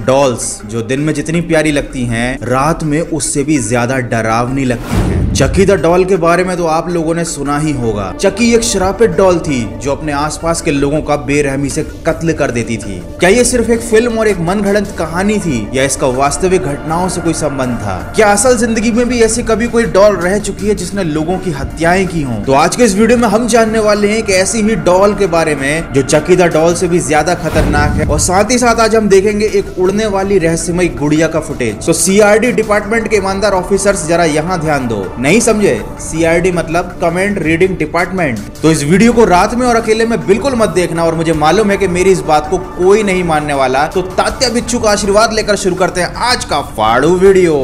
Dolls जो दिन में जितनी प्यारी लगती हैं, रात में उससे भी ज्यादा डरावनी लगती हैं। चकी द डॉल के बारे में तो आप लोगों ने सुना ही होगा। चकी एक श्रापित डॉल थी जो अपने आसपास के लोगों का बेरहमी से कत्ल कर देती थी। क्या ये सिर्फ एक फिल्म और एक मनगढ़ंत कहानी थी या इसका वास्तविक घटनाओं से कोई संबंध था? क्या असल जिंदगी में भी ऐसी कभी कोई डॉल रह चुकी है जिसने लोगों की हत्याएं की हों? तो आज के इस वीडियो में हम जानने वाले हैं कि ऐसी ही डॉल के बारे में जो चकी द डॉल से भी ज्यादा खतरनाक है, और साथ ही साथ आज हम देखेंगे एक उड़ने वाली रहस्यमयी गुड़िया का फुटेज। तो सीआरडी डिपार्टमेंट के ईमानदार ऑफिसर्स जरा यहाँ ध्यान दो। नहीं समझे? सीआरडी मतलब कमेंट रीडिंग डिपार्टमेंट। तो इस वीडियो को रात में और अकेले में बिल्कुल मत देखना, और मुझे मालूम है कि मेरी इस बात को कोई नहीं मानने वाला। तो तात्या बिच्छू का आशीर्वाद लेकर शुरू करते हैं आज का फाड़ू वीडियो।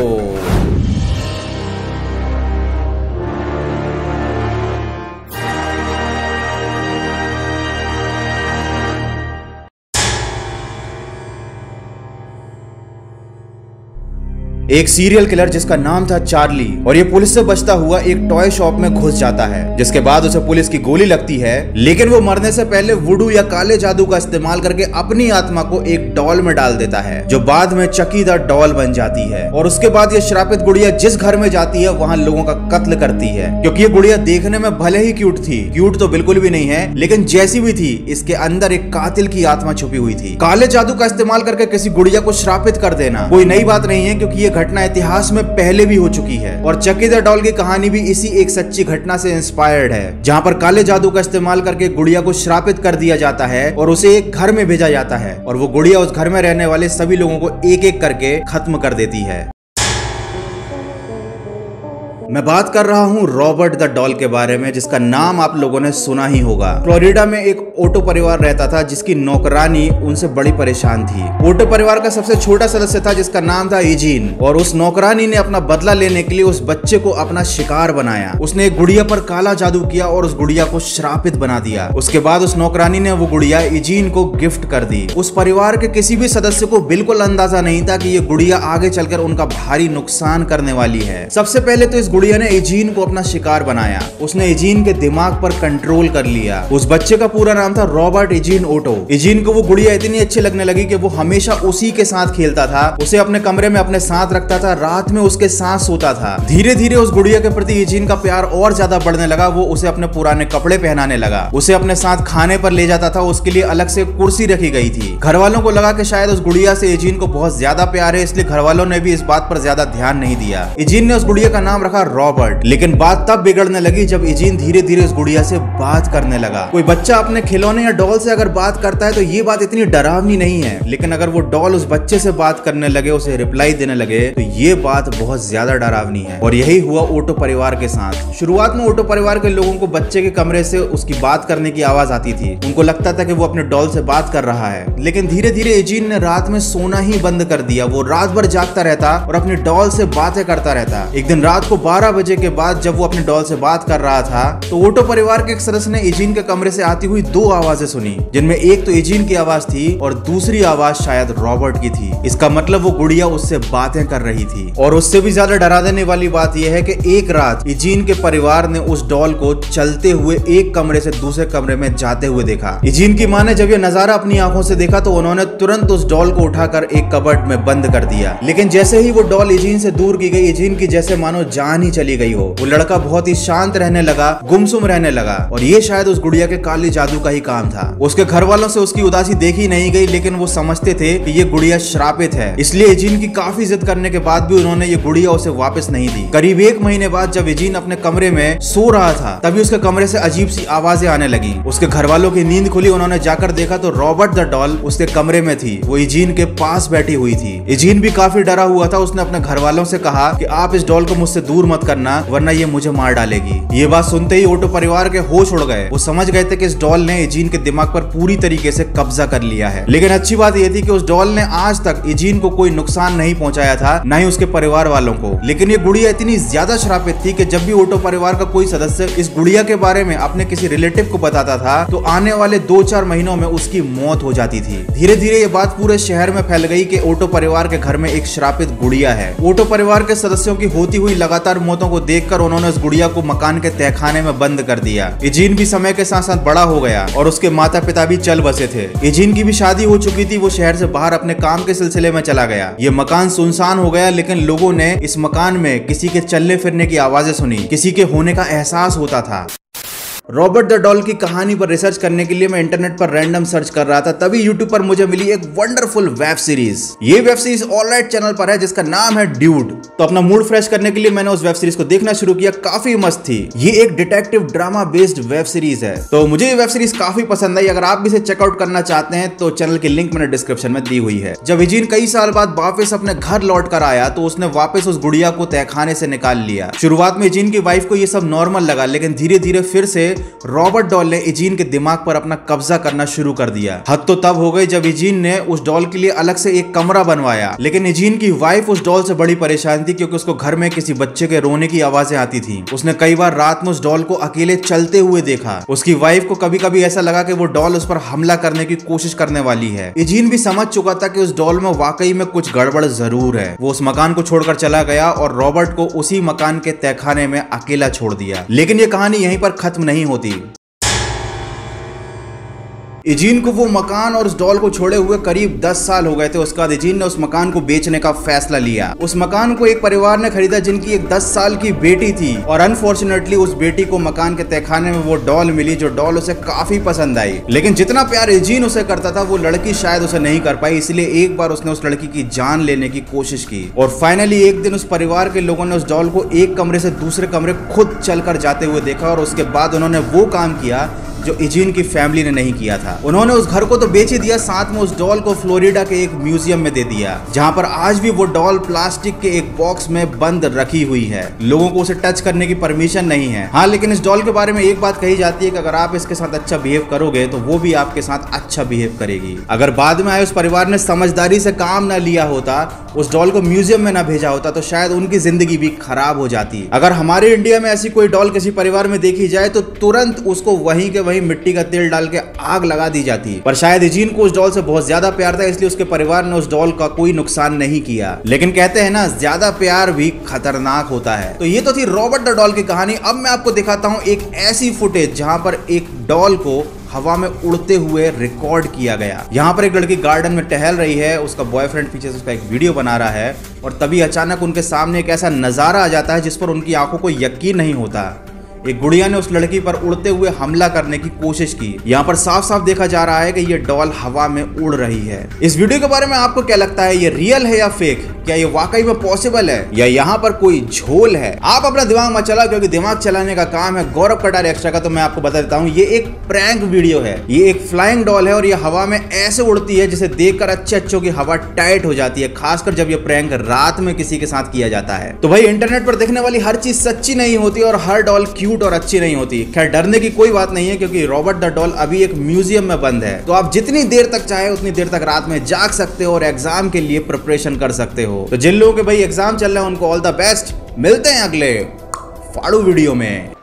एक सीरियल किलर जिसका नाम था चार्ली, और ये पुलिस से बचता हुआ एक टॉय शॉप में घुस जाता है, जिसके बाद उसे पुलिस की गोली लगती है। लेकिन वो मरने से पहले वुडू या काले जादू का इस्तेमाल करके अपनी आत्मा को एक डॉल में डाल देता है, जो बाद में चकी द डॉल बन जाती है। और उसके बाद ये श्रापित गुड़िया जिस घर में जाती है वहां लोगों का कत्ल करती है, क्योंकि ये गुड़िया देखने में भले ही क्यूट थी, क्यूट तो बिल्कुल भी नहीं है, लेकिन जैसी भी थी इसके अंदर एक कातिल की आत्मा छुपी हुई थी। काले जादू का इस्तेमाल करके किसी गुड़िया को श्रापित कर देना कोई नई बात नहीं है, क्योंकि ये घटना इतिहास में पहले भी हो चुकी है। और चकी द डॉल की कहानी भी इसी एक सच्ची घटना से इंस्पायर्ड है, जहां पर काले जादू का इस्तेमाल करके गुड़िया को श्रापित कर दिया जाता है और उसे एक घर में भेजा जाता है, और वो गुड़िया उस घर में रहने वाले सभी लोगों को एक एक करके खत्म कर देती है। मैं बात कर रहा हूँ रॉबर्ट द डॉल के बारे में, जिसका नाम आप लोगों ने सुना ही होगा। फ्लोरिडा में एक ओटो परिवार रहता था जिसकी नौकरानी उनसे बड़ी परेशान थी। ओटो परिवार का सबसे छोटा सदस्य था जिसका नाम था इजीन, और उस नौकरानी ने अपना बदला लेने के लिए उस बच्चे को अपना शिकार बनाया। उसने एक गुड़िया पर काला जादू किया और उस गुड़िया को श्रापित बना दिया। उसके बाद उस नौकरानी ने वो गुड़िया इजीन को गिफ्ट कर दी। उस परिवार के किसी भी सदस्य को बिल्कुल अंदाजा नहीं था कि ये गुड़िया आगे चलकर उनका भारी नुकसान करने वाली है। सबसे पहले तो इस गुड़िया ने इजीन को अपना शिकार बनाया। उसने इजीन के दिमाग पर कंट्रोल कर लिया। उस बच्चे का पूरा नाम था रॉबर्ट इजीन ओटो। इजीन को वो गुड़िया इतनी अच्छी लगने लगी कि वो हमेशा उसी के साथ खेलता था, उसे अपने कमरे में अपने साथ रखता था, रात में उसके साथ सोता था। धीरे धीरे उस गुड़िया के प्रति इजीन का प्यार और ज्यादा बढ़ने लगा। वो उसे अपने पुराने कपड़े पहनाने लगा, उसे अपने साथ खाने पर ले जाता था। उसके लिए अलग से कुर्सी रखी गई थी। घर वालों को लगा कि शायद उस गुड़िया से इजीन को बहुत ज्यादा प्यार है, इसलिए घर वालों ने भी इस बात पर ज्यादा ध्यान नहीं दिया। इजीन ने उस गुड़िया का नाम रखा रॉबर्ट। लेकिन बात तब बिगड़ने लगी जब इजीन धीरे धीरे उस गुड़िया से बात करने लगा। कोई बच्चा अपने खिलौने या डॉल से अगर बात करता है तो ये बात इतनी डरावनी नहीं है, लेकिन अगर वो डॉल उस बच्चे से बात करने लगे, उसे रिप्लाई देने लगे, तो ये बात बहुत ज्यादा डरावनी है। और यही हुआ ओटो परिवार के साथ। शुरुआत में ओटो परिवार के लोगों को बच्चे के कमरे से उसकी बात करने की आवाज आती थी। उनको लगता था कि वो अपने डॉल से बात कर रहा है, लेकिन धीरे धीरे इजीन ने रात में सोना ही बंद कर दिया। वो रात भर जागता रहता और अपनी डॉल से बातें करता रहता। एक दिन रात को 12 बजे के बाद जब वो अपने डॉल से बात कर रहा था, तो ओटो परिवार के एक सदस्य ने इजीन के कमरे से आती हुई 2 आवाजें सुनी, जिनमें एक तो इजीन की आवाज थी और दूसरी आवाज शायद रॉबर्ट की थी। इसका मतलब वो गुड़िया उससे बातें कर रही थी। और उससे भी ज्यादा डरा देने वाली बात यह है कि एक रात इजीन के परिवार ने उस डॉल को चलते हुए एक कमरे से दूसरे कमरे में जाते हुए देखा। इजीन की मां ने जब यह नजारा अपनी आंखों से देखा तो उन्होंने तुरंत उस डॉल को उठाकर एक कबर्ड में बंद कर दिया। लेकिन जैसे ही वो डॉल इजीन से दूर की गई, इजीन की जैसे मानो जान ही चली गई हो। वो लड़का बहुत ही शांत रहने लगा, गुमसुम रहने लगा, और ये शायद उस गुड़िया के काले जादू का ही काम था। उसके घर वालों से उसकी उदासी देखी नहीं गई, लेकिन वो समझते थे कि ये गुड़िया श्रापित है, इसलिए इजीन की काफी जिद करने के बाद भी उन्होंने ये गुड़िया उसे वापस नहीं दी। करीब 1 महीने बाद जब इजीन अपने कमरे में सो रहा था, तभी उसके कमरे से अजीब सी आवाजें आने लगी। उसके घर वालों की नींद खुली, उन्होंने जाकर देखा तो रॉबर्ट द डॉल उसके कमरे में थी। वो इजीन के पास बैठी हुई थी। इजीन भी काफी डरा हुआ था। उसने अपने घर वालों से कहा कि आप इस डॉल को मुझसे दूर मत करना, वरना ये मुझे मार डालेगी। ये बात सुनते ही ओटो परिवार के होश उड़ गए। वो समझ गए थे कि इस डॉल ने इजीन के दिमाग पर पूरी तरीके से कब्जा कर लिया है। लेकिन अच्छी बात यह थी कि उस डॉल ने आज तक इजीन को कोई नुकसान नहीं पहुंचाया था, न ही उसके परिवार वालों को। लेकिन ये गुड़िया इतनी ज्यादा श्रापित थी कि जब भी ओटो परिवार का कोई सदस्य इस गुड़िया के बारे में अपने किसी रिलेटिव को बताता था, तो आने वाले 2-4 महीनों में उसकी मौत हो जाती थी। धीरे धीरे ये बात पूरे शहर में फैल गई कि ओटो परिवार के घर में एक श्रापित गुड़िया है। ओटो परिवार के सदस्यों की होती हुई लगातार हर मौतों को देखकर उन्होंने उस गुड़िया को मकान के तहखाने में बंद कर दिया। इजीन भी समय के साथ साथ बड़ा हो गया और उसके माता पिता भी चल बसे थे। इजीन की भी शादी हो चुकी थी, वो शहर से बाहर अपने काम के सिलसिले में चला गया। ये मकान सुनसान हो गया, लेकिन लोगों ने इस मकान में किसी के चलने फिरने की आवाजें सुनी, किसी के होने का एहसास होता था। रॉबर्ट द डॉल की कहानी पर रिसर्च करने के लिए मैं इंटरनेट पर रैंडम सर्च कर रहा था, तभी यूट्यूब पर मुझे मिली एक वंडरफुल वेब सीरीज। ये वेब सीरीज ऑलराइट चैनल पर है, जिसका नाम है ड्यूड। तो अपना मूड फ्रेश करने के लिए मैंने उस वेब सीरीज को देखना शुरू किया। काफी मस्त थी। ये एक detective drama based web series है, तो मुझे ये वेब सीरीज काफी पसंद आई। अगर आप भी इसे चेकआउट करना चाहते हैं तो चैनल की लिंक मैंने डिस्क्रिप्शन में दी हुई है। जब इजीन कई साल बाद वापस अपने घर लौट कर आया तो उसने वापस उस गुड़िया को तहखाने से निकाल लिया। शुरुआत में इजीन की वाइफ को ये सब नॉर्मल लगा, लेकिन धीरे धीरे फिर से रॉबर्ट ने इजीन के दिमाग पर अपना कब्जा करना शुरू कर दिया। हद तो तब हो गई जब इजीन ने उस डॉल के लिए अलग से एक कमरा बनवाया, लेकिन इजीन की वाइफ उस डॉल से बड़ी परेशान थी, क्योंकि उसको घर में किसी बच्चे के रोने की आवाजें आती थी। उसने कई बार रात में उस डॉल को अकेले चलते हुए देखा। उसकी वाइफ को कभी कभी ऐसा लगा कि वो डॉल उस पर हमला करने की कोशिश करने वाली है। इजीन भी समझ चुका था कि उस डॉल में वाकई में कुछ गड़बड़ जरूर है। वो उस मकान को छोड़कर चला गया और रॉबर्ट को उसी मकान के तहखाने में अकेला छोड़ दिया। लेकिन ये कहानी यहीं पर खत्म नहीं होती। इजीन को वो मकान और उस डॉल को छोड़े हुए करीब 10 साल हो गए थे। उसके बाद इजीन ने उस मकान को बेचने का फैसला लिया। उस मकान को एक परिवार ने खरीदा जिनकी एक 10 साल की बेटी थी, और अनफॉर्चुनेटली उस बेटी को मकान के तहखाने में वो डॉल मिली, जो डॉल उसे काफी पसंद आई। लेकिन जितना प्यार इजीन उसे करता था, वो लड़की शायद उसे नहीं कर पाई, इसलिए एक बार उसने उस लड़की की जान लेने की कोशिश की। और फाइनली एक दिन उस परिवार के लोगों ने उस डॉल को एक कमरे से दूसरे कमरे खुद चलकर जाते हुए देखा, और उसके बाद उन्होंने वो काम किया जो इजीन की फैमिली ने नहीं किया था। उन्होंने उस घर को तो बेच ही दिया, साथ में उस डॉल को फ्लोरिडा के एक म्यूजियम में दे दिया, जहां पर आज भी वो डॉल प्लास्टिक के एक बॉक्स में बंद रखी हुई है। लोगों को उसे टच करने की परमिशन नहीं है। हाँ, लेकिन इस डॉल के बारे में एक बात कही जाती है कि अगर आप इसके साथ अच्छा बिहेव करोगे तो वो भी आपके साथ अच्छा बिहेव करेगी। अगर बाद में आए उस परिवार ने समझदारी से काम न लिया होता, उस डॉल को म्यूजियम में न भेजा होता, तो शायद उनकी जिंदगी भी खराब हो जाती। अगर हमारे इंडिया में ऐसी कोई डॉल किसी परिवार में देखी जाए तो तुरंत उसको वहीं के वहीं मिट्टी का तेल डाल के आग लगा दी जाती। पर शायद इजीन को उस डॉल से बहुत ज्यादा प्यार था, इसलिए उसके परिवार ने उस डॉल का कोई नुकसान नहीं किया। लेकिन कहते हैं ना, ज्यादा प्यार भी खतरनाक होता है। तो ये तो थी रॉबर्ट द डॉल की कहानी। अब मैं आपको दिखाता हूं एक ऐसी फुटेज जहां पर एक डॉल को हवा में उड़ते हुए रिकॉर्ड किया गया। यहाँ पर एक लड़की गार्डन में टहल रही है, उसका बॉयफ्रेंड पीछे से उसका एक वीडियो बना रहा है, और तभी अचानक उनके सामने एक ऐसा नजारा आ जाता है जिस पर उनकी आंखों को यकीन नहीं होता। एक गुड़िया ने उस लड़की पर उड़ते हुए हमला करने की कोशिश की। यहाँ पर साफ साफ देखा जा रहा है कि ये डॉल हवा में उड़ रही है। इस वीडियो के बारे में आपको क्या लगता है? ये रियल है या फेक? क्या ये वाकई में पॉसिबल है या यहाँ पर कोई झोल है? आप अपना दिमाग मत चलाओ, क्योंकि दिमाग चलाने का काम है गौरव कटारे एक्स्ट्रा का। तो मैं आपको बता देता हूँ, ये एक प्रैंक वीडियो है। ये एक फ्लाइंग डॉल है और ये हवा में ऐसे उड़ती है जिसे देखकर अच्छों की हवा टाइट हो जाती है, खासकर जब ये प्रैंक रात में किसी के साथ किया जाता है। तो भाई, इंटरनेट पर देखने वाली हर चीज सच्ची नहीं होती और हर डॉल क्यूट और अच्छी नहीं होती। खैर, डरने की कोई बात नहीं है, क्योंकि रॉबर्ट द डॉल अभी एक म्यूजियम में बंद है। तो आप जितनी देर तक चाहे उतनी देर तक रात में जाग सकते हो और एग्जाम के लिए प्रिपरेशन कर सकते हो। तो जिन लोगों के भाई एग्जाम चल रहे हैं उनको ऑल द बेस्ट। मिलते हैं अगले फाड़ू वीडियो में।